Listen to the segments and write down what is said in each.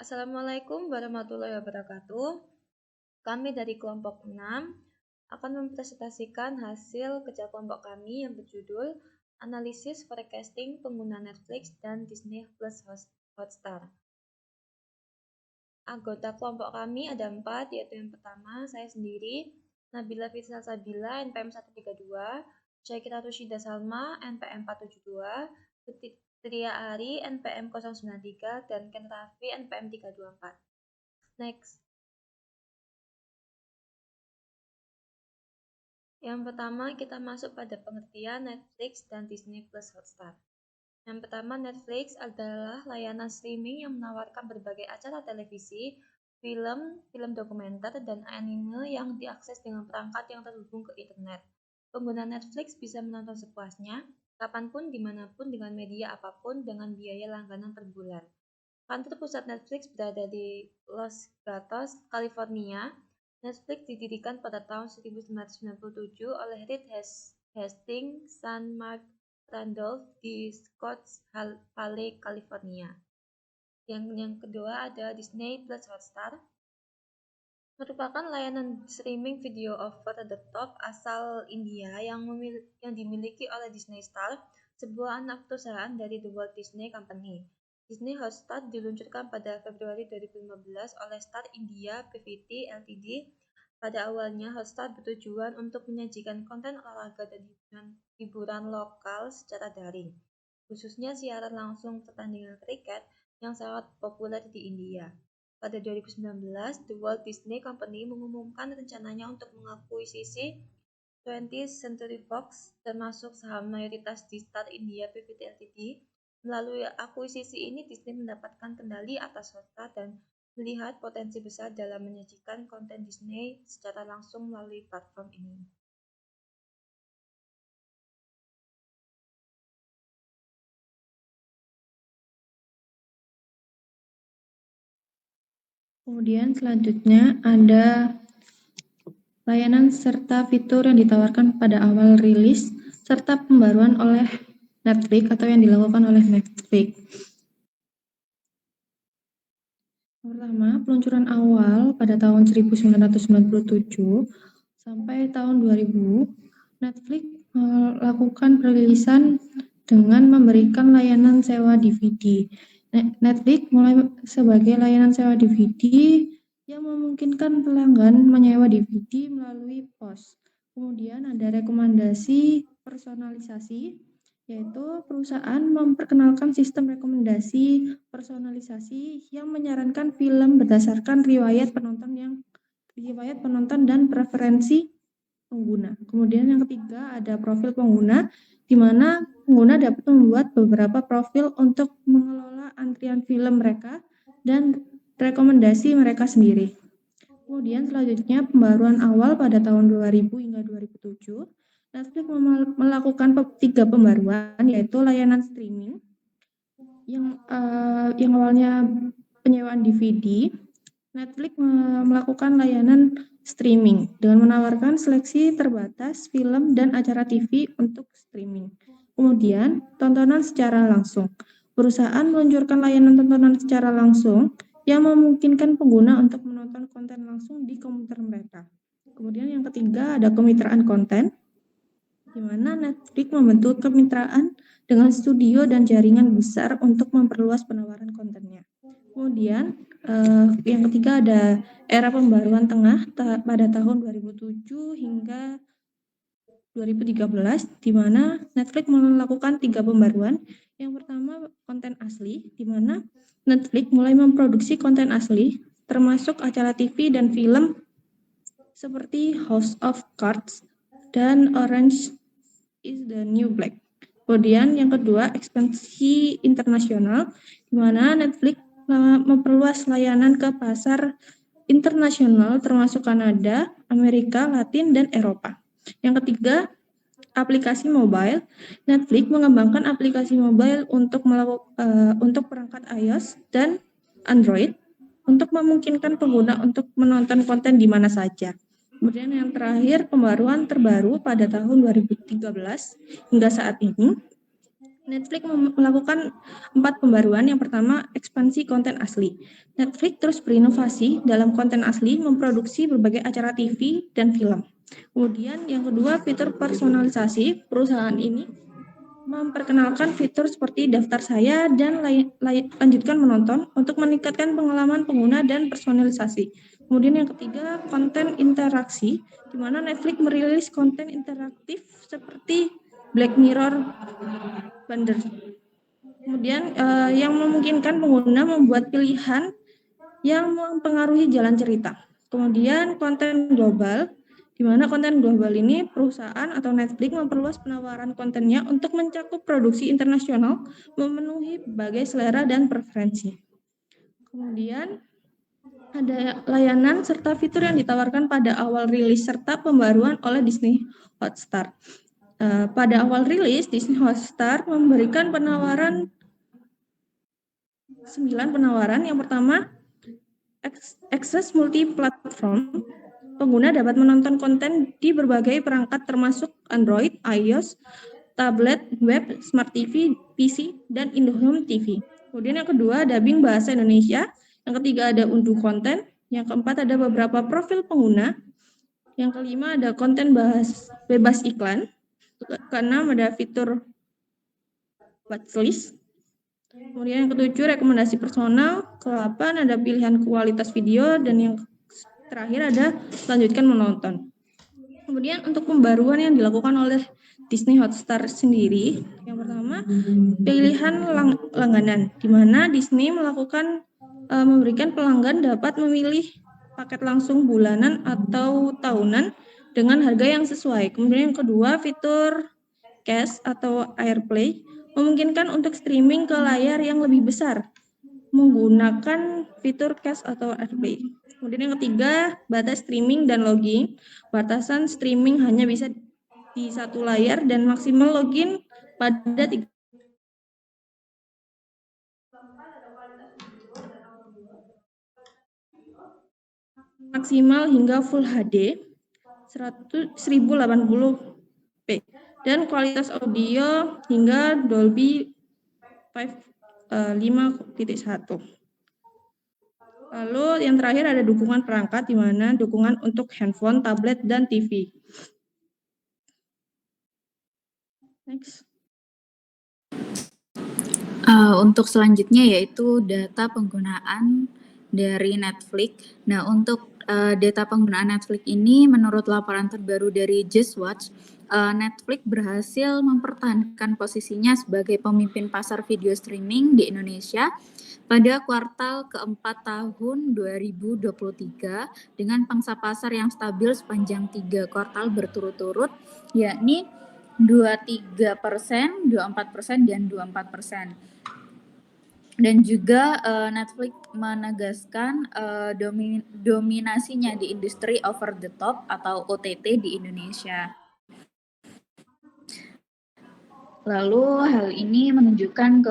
Assalamualaikum warahmatullahi wabarakatuh. Kami dari kelompok 6 akan mempresentasikan hasil kerja kelompok kami yang berjudul Analisis Forecasting Pengguna Netflix dan Disney Plus Hotstar. Anggota kelompok kami ada 4, yaitu yang pertama, saya sendiri, Nabila Fitri Salsabila, NPM 132, Syakira Rusyida Salma, NPM 472, Tria Ari, NPM 093, dan Ken Raffi, NPM 324. Next. Yang pertama, kita masuk pada pengertian Netflix dan Disney Plus Hotstar. Yang pertama, Netflix adalah layanan streaming yang menawarkan berbagai acara televisi, film dokumenter, dan anime yang diakses dengan perangkat yang terhubung ke internet. Pengguna Netflix bisa menonton sepuasnya, kapanpun, dimanapun, dengan media apapun, dengan biaya langganan per bulan. Kantor pusat Netflix berada di Los Gatos, California. Netflix didirikan pada tahun 1997 oleh Reed Hastings San Mark Randolph di Scotts Valley, California. Yang kedua ada Disney Plus Hotstar, merupakan layanan streaming video over the top asal India yang dimiliki oleh Disney Star, sebuah anak perusahaan dari The Walt Disney Company. Disney Hotstar diluncurkan pada Februari 2015 oleh Star India Pvt Ltd. Pada awalnya, Hotstar bertujuan untuk menyajikan konten olahraga dan hiburan lokal secara daring, khususnya siaran langsung pertandingan kriket yang sangat populer di India. Pada 2019, The Walt Disney Company mengumumkan rencananya untuk mengakuisisi 20th Century Fox, termasuk saham mayoritas di Star India Pvt Ltd. Melalui akuisisi ini, Disney mendapatkan kendali atas Hotstar dan melihat potensi besar dalam menyajikan konten Disney secara langsung melalui platform ini. Kemudian selanjutnya ada layanan serta fitur yang ditawarkan pada awal rilis serta pembaruan oleh Netflix atau yang dilakukan oleh Netflix. Pertama, peluncuran awal pada tahun 1997 sampai tahun 2000, Netflix melakukan perilisan dengan memberikan layanan sewa DVD. Netflix mulai sebagai layanan sewa DVD yang memungkinkan pelanggan menyewa DVD melalui pos. Kemudian ada rekomendasi personalisasi, yaitu perusahaan memperkenalkan sistem rekomendasi personalisasi yang menyarankan film berdasarkan riwayat penonton dan preferensi pengguna. Kemudian yang ketiga ada profil pengguna, di mana pengguna dapat membuat beberapa profil untuk mengelola antrian film mereka dan rekomendasi mereka sendiri. Kemudian selanjutnya pembaruan awal pada tahun 2000 hingga 2007, Netflix melakukan 3 pembaruan, yaitu layanan streaming yang awalnya penyewaan DVD. Netflix melakukan layanan streaming dengan menawarkan seleksi terbatas film dan acara TV untuk streaming. Kemudian tontonan secara langsung. Perusahaan meluncurkan layanan tontonan secara langsung yang memungkinkan pengguna untuk menonton konten langsung di komputer mereka. Kemudian yang ketiga ada kemitraan konten, di mana Netflix membentuk kemitraan dengan studio dan jaringan besar untuk memperluas penawaran kontennya. Kemudian yang ketiga ada era pembaruan tengah pada tahun 2007 hingga 2013, di mana Netflix melakukan 3 pembaruan. Yang pertama konten asli, di mana Netflix mulai memproduksi konten asli, termasuk acara TV dan film seperti House of Cards dan Orange is the New Black. Kemudian yang kedua ekspansi internasional, di mana Netflix memperluas layanan ke pasar internasional termasuk Kanada, Amerika Latin, dan Eropa. Yang ketiga, aplikasi mobile. Netflix mengembangkan aplikasi mobile untuk perangkat iOS dan Android untuk memungkinkan pengguna untuk menonton konten di mana saja. Kemudian yang terakhir, pembaruan terbaru pada tahun 2013 hingga saat ini, Netflix melakukan 4 pembaruan. Yang pertama, ekspansi konten asli. Netflix terus berinovasi dalam konten asli, memproduksi berbagai acara TV dan film. Kemudian yang kedua, fitur personalisasi. Perusahaan ini memperkenalkan fitur seperti daftar saya dan lanjutkan menonton untuk meningkatkan pengalaman pengguna dan personalisasi. Kemudian yang ketiga, konten interaksi, di mana Netflix merilis konten interaktif seperti Black Mirror Bundle. Kemudian yang memungkinkan pengguna membuat pilihan yang mempengaruhi jalan cerita. Kemudian konten global, di mana konten global ini perusahaan atau Netflix memperluas penawaran kontennya untuk mencakup produksi internasional, memenuhi berbagai selera dan preferensi. Kemudian ada layanan serta fitur yang ditawarkan pada awal rilis serta pembaruan oleh Disney Hotstar. Pada awal rilis, Disney Hotstar memberikan penawaran 9 penawaran. Yang pertama, akses multi-platform. Pengguna dapat menonton konten di berbagai perangkat termasuk Android, iOS, tablet, web, smart TV, PC, dan IndoHome TV. Kemudian yang kedua, dubbing bahasa Indonesia. Yang ketiga ada unduh konten. Yang keempat ada beberapa profil pengguna. Yang kelima ada konten bebas iklan. Keenam ada fitur watchlist. Kemudian yang ketujuh, rekomendasi personal. Ke-8 ada pilihan kualitas video. Dan yang terakhir ada lanjutkan menonton. Kemudian untuk pembaruan yang dilakukan oleh Disney Hotstar sendiri, yang pertama pilihan langganan, di mana Disney memberikan pelanggan dapat memilih paket langsung bulanan atau tahunan dengan harga yang sesuai. Kemudian yang kedua, fitur cache atau AirPlay memungkinkan untuk streaming ke layar yang lebih besar menggunakan fitur cache atau AirPlay. Kemudian yang ketiga, batas streaming dan login. Batasan streaming hanya bisa di satu layar dan maksimal login pada 3 maksimal hingga Full HD 1080p dan kualitas audio hingga Dolby 5.1. Lalu yang terakhir ada dukungan perangkat, di mana dukungan untuk handphone, tablet, dan TV. Next. Untuk selanjutnya yaitu data penggunaan dari Netflix. Nah, untuk data penggunaan Netflix ini menurut laporan terbaru dari Just Watch, Netflix berhasil mempertahankan posisinya sebagai pemimpin pasar video streaming di Indonesia pada kuartal keempat tahun 2023 dengan pangsa pasar yang stabil sepanjang 3 kuartal berturut-turut, yakni 23%, 24%, dan 24%. Dan juga Netflix menegaskan dominasinya di industri over the top atau OTT di Indonesia. Lalu hal ini menunjukkan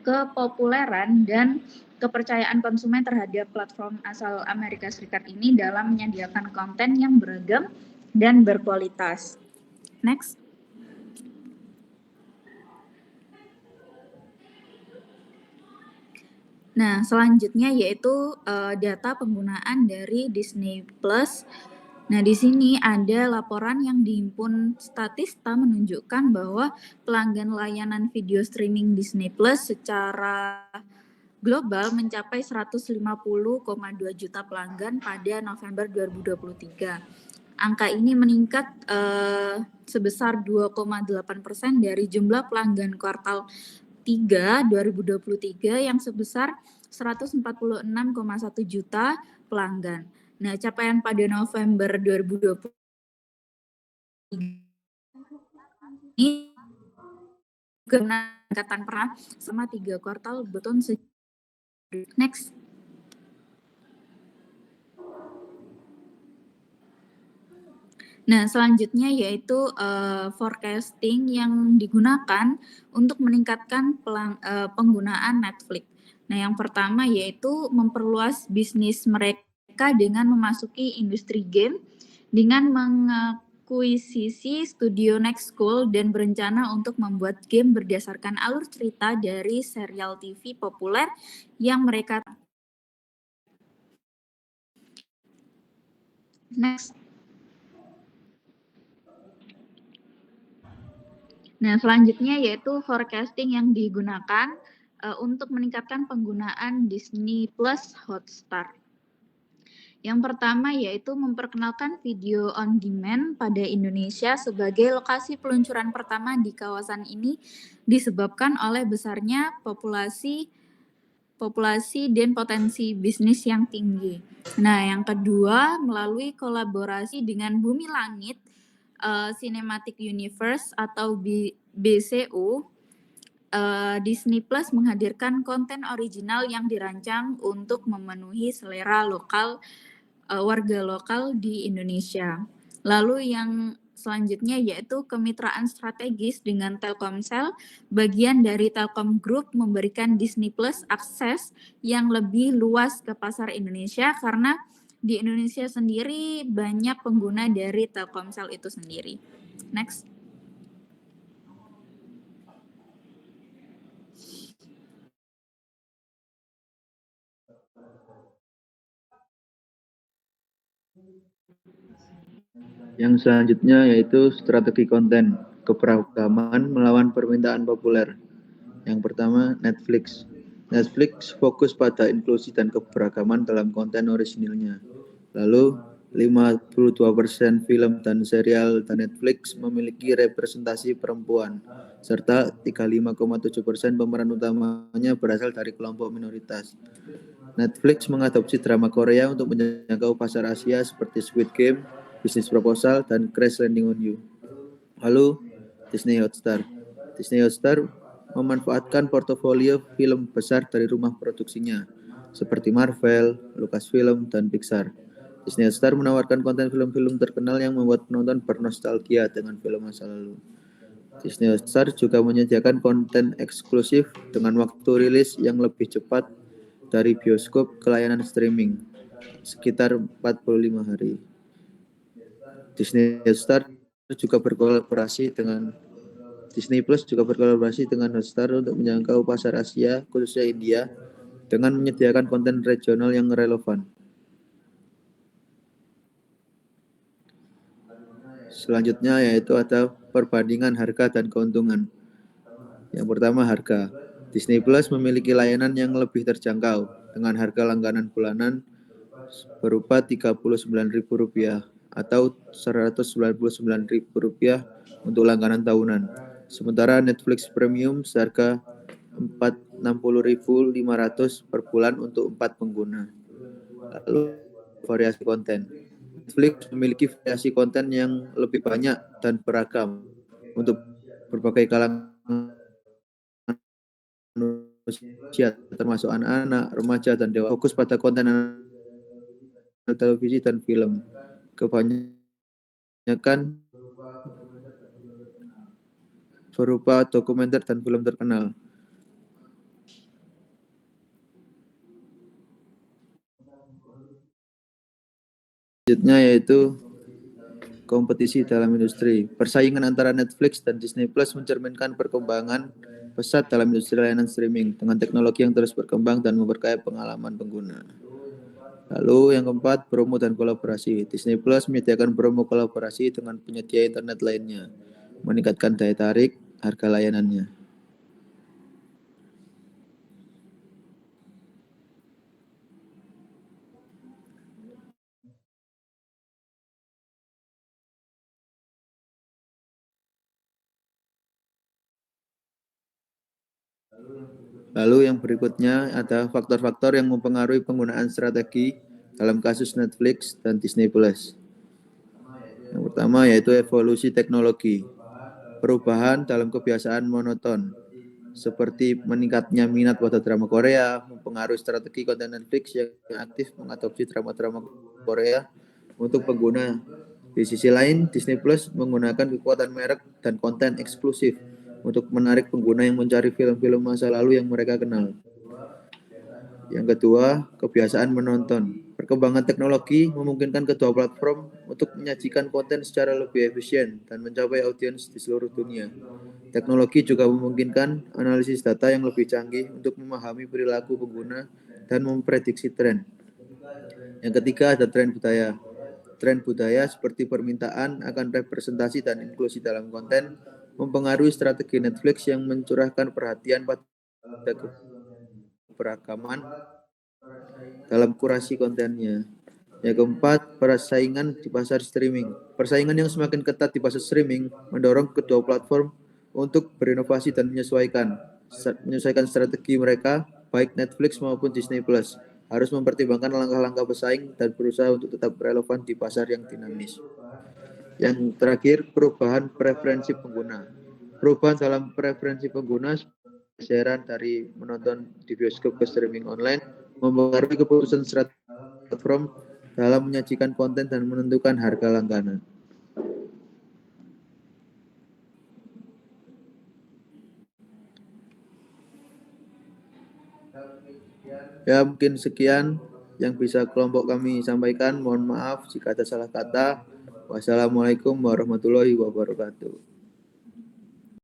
kepopuleran dan kepercayaan konsumen terhadap platform asal Amerika Serikat ini dalam menyediakan konten yang beragam dan berkualitas. Next. Nah, selanjutnya yaitu data penggunaan dari Disney Plus. Nah, di sini ada laporan yang dihimpun Statista menunjukkan bahwa pelanggan layanan video streaming Disney Plus secara global mencapai 150,2 juta pelanggan pada November 2023. Angka ini meningkat sebesar 2,8% dari jumlah pelanggan kuartal 3 2023 yang sebesar 146,1 juta pelanggan. Nah, capaian pada November 2020 ini peningkatan peran selama 3 kuartal beton. Next. Nah, selanjutnya yaitu forecasting yang digunakan untuk meningkatkan penggunaan Netflix. Nah, yang pertama yaitu memperluas bisnis mereka dengan memasuki industri game dengan mengakuisisi studio Next School dan berencana untuk membuat game berdasarkan alur cerita dari serial TV populer yang mereka. Next. Nah, selanjutnya yaitu forecasting yang digunakan untuk meningkatkan penggunaan Disney Plus Hotstar. Yang pertama yaitu memperkenalkan video on demand pada Indonesia sebagai lokasi peluncuran pertama di kawasan ini disebabkan oleh besarnya populasi dan potensi bisnis yang tinggi. Nah, yang kedua melalui kolaborasi dengan Bumi Langit Cinematic Universe atau BCU, Disney Plus menghadirkan konten original yang dirancang untuk memenuhi selera warga lokal di Indonesia. Lalu yang selanjutnya yaitu kemitraan strategis dengan Telkomsel. Bagian dari Telkom Group memberikan Disney Plus akses yang lebih luas ke pasar Indonesia karena di Indonesia sendiri banyak pengguna dari Telkomsel itu sendiri. Next. Yang selanjutnya yaitu strategi konten, keberagaman melawan permintaan populer. Yang pertama, Netflix. Netflix fokus pada inklusi dan keberagaman dalam konten orisinilnya. Lalu, 52% film dan serial dan Netflix memiliki representasi perempuan, serta 35,7% pemeran utamanya berasal dari kelompok minoritas. Netflix mengadopsi drama Korea untuk menjangkau pasar Asia seperti Squid Game, Business Proposal, dan Crash Landing on You. Lalu, Disney Hotstar. Disney Hotstar memanfaatkan portofolio film besar dari rumah produksinya, seperti Marvel, Lucasfilm, dan Pixar. Disney Hotstar menawarkan konten film-film terkenal yang membuat penonton bernostalgia dengan film masa lalu. Disney Hotstar juga menyediakan konten eksklusif dengan waktu rilis yang lebih cepat dari bioskop ke layanan streaming, sekitar 45 hari. Disney Hotstar juga berkolaborasi dengan Disney Plus juga berkolaborasi dengan Hotstar untuk menjangkau pasar Asia, khususnya India, dengan menyediakan konten regional yang relevan. Selanjutnya yaitu ada perbandingan harga dan keuntungan. Yang pertama, harga. Disney Plus memiliki layanan yang lebih terjangkau dengan harga langganan bulanan berupa Rp39.000 atau Rp199.000 untuk langganan tahunan. Sementara Netflix Premium seharga Rp60.500 per bulan untuk 4 pengguna. Lalu variasi konten. Netflix memiliki variasi konten yang lebih banyak dan beragam untuk berbagai kalangan manusia, termasuk anak-anak, remaja, dan dewasa. Fokus pada konten televisi dan film. Kebanyakan berupa dokumenter dan film terkenal. Selanjutnya yaitu kompetisi dalam industri. Persaingan antara Netflix dan Disney Plus mencerminkan perkembangan pesat dalam industri layanan streaming dengan teknologi yang terus berkembang dan memperkaya pengalaman pengguna. Lalu yang keempat, promo dan kolaborasi. Disney Plus menyediakan promo kolaborasi dengan penyedia internet lainnya, meningkatkan daya tarik harga layanannya. Lalu yang berikutnya ada faktor-faktor yang mempengaruhi penggunaan strategi dalam kasus Netflix dan Disney Plus. Yang pertama yaitu evolusi teknologi. Perubahan dalam kebiasaan monoton, seperti meningkatnya minat pada drama Korea, mempengaruhi strategi konten Netflix yang aktif mengadopsi drama-drama Korea untuk pengguna. Di sisi lain, Disney Plus menggunakan kekuatan merek dan konten eksklusif untuk menarik pengguna yang mencari film-film masa lalu yang mereka kenal. Yang kedua, kebiasaan menonton. Perkembangan teknologi memungkinkan kedua platform untuk untuk menyajikan konten secara lebih efisien dan mencapai audiens di seluruh dunia. Teknologi juga memungkinkan analisis data yang lebih canggih untuk memahami perilaku pengguna dan memprediksi tren. Yang ketiga ada tren budaya. Tren budaya seperti permintaan akan representasi dan inklusi dalam konten mempengaruhi strategi Netflix yang mencurahkan perhatian pada keberagaman dalam kurasi kontennya. Yang keempat, persaingan di pasar streaming. Persaingan yang semakin ketat di pasar streaming mendorong kedua platform untuk berinovasi dan menyesuaikan strategi mereka, baik Netflix maupun Disney Plus, harus mempertimbangkan langkah-langkah pesaing dan berusaha untuk tetap relevan di pasar yang dinamis. Yang terakhir, perubahan preferensi pengguna. Perubahan dalam preferensi pengguna, pergeseran dari menonton di bioskop ke streaming online, mempengaruhi keputusan strategi platform dalam menyajikan konten dan menentukan harga langganan. Ya, mungkin sekian yang bisa kelompok kami sampaikan. Mohon maaf jika ada salah kata. Wassalamualaikum warahmatullahi wabarakatuh.